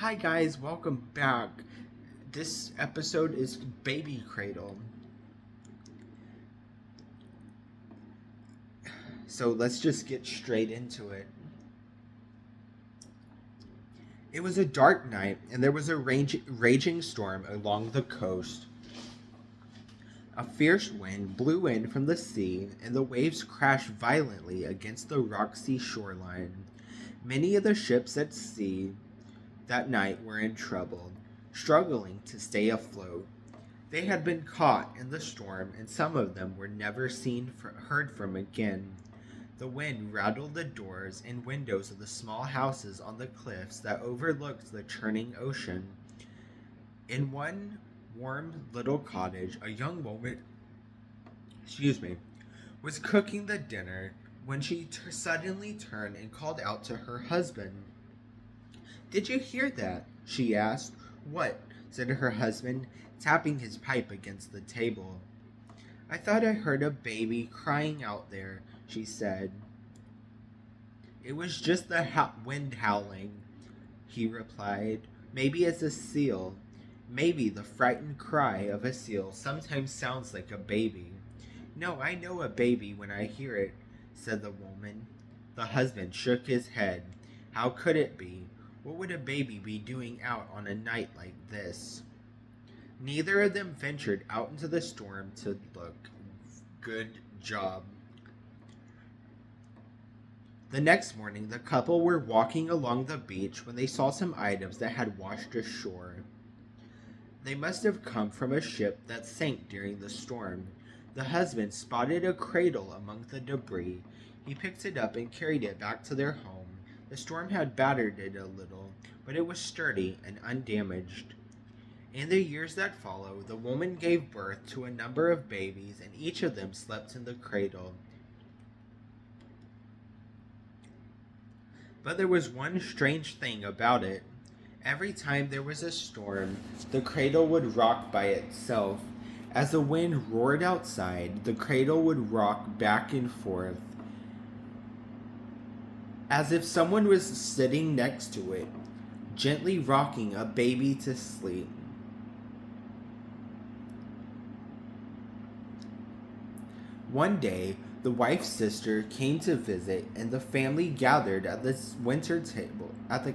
Hi guys, welcome back. This episode is Baby Cradle. So let's just get straight into it. It was a dark night and there was a raging storm along the coast. A fierce wind blew in from the sea and the waves crashed violently against the rocky shoreline. Many of the ships at sea that night were in trouble, struggling to stay afloat. They had been caught in the storm, and some of them were never heard from again. The wind rattled the doors and windows of the small houses on the cliffs that overlooked the churning ocean. In one warm little cottage, a young woman, was cooking the dinner when she suddenly turned and called out to her husband. "Did you hear that?" she asked. "What?" said her husband, tapping his pipe against the table. "I thought I heard a baby crying out there," she said. "It was just the wind howling," he replied. "Maybe it's a seal. Maybe the frightened cry of a seal sometimes sounds like a baby." "No, I know a baby when I hear it," said the woman. The husband shook his head. How could it be? What would a baby be doing out on a night like this? Neither of them ventured out into the storm to look. Good job. The next morning, the couple were walking along the beach when they saw some items that had washed ashore. They must have come from a ship that sank during the storm. The husband spotted a cradle among the debris. He picked it up and carried it back to their home. The storm had battered it a little, but it was sturdy and undamaged. In the years that followed, the woman gave birth to a number of babies, and each of them slept in the cradle. But there was one strange thing about it. Every time there was a storm, the cradle would rock by itself. As the wind roared outside, the cradle would rock back and forth, as if someone was sitting next to it, gently rocking a baby to sleep. One day, the wife's sister came to visit, and the family gathered at the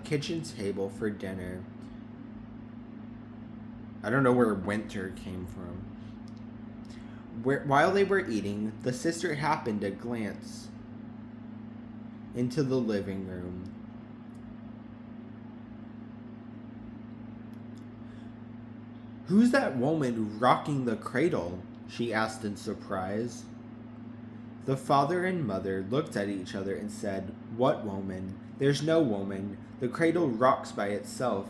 kitchen table for dinner. I don't know where winter came from. While they were eating, the sister happened to glance into the living room. "Who's that woman rocking the cradle?" she asked in surprise. The father and mother looked at each other and said, "What woman? There's no woman. The cradle rocks by itself."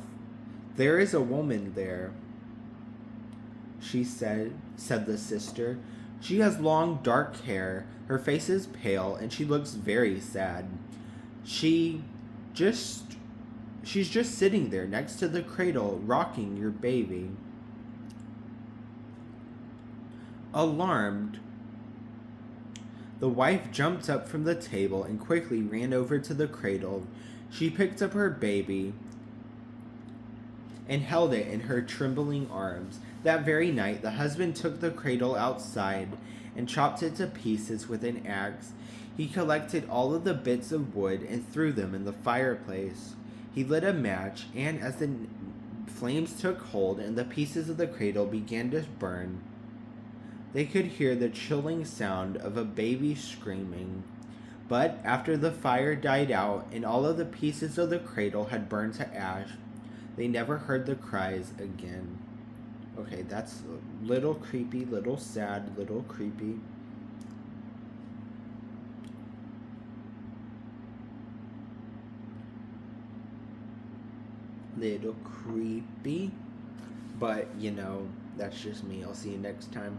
"There is a woman there," said the sister. "She has long dark hair, her face is pale, and she looks very sad. She just she's just sitting there next to the cradle, rocking your baby." Alarmed, the wife jumped up from the table and quickly ran over to the cradle. She picked up her baby and held it in her trembling arms. That very night, the husband took the cradle outside and chopped it to pieces with an axe. He collected all of the bits of wood and threw them in the fireplace. He lit a match, and as the flames took hold and the pieces of the cradle began to burn, they could hear the chilling sound of a baby screaming. But after the fire died out and all of the pieces of the cradle had burned to ash, they never heard the cries again. Okay, that's a little creepy, little sad, little creepy. Little creepy. But, that's just me. I'll see you next time.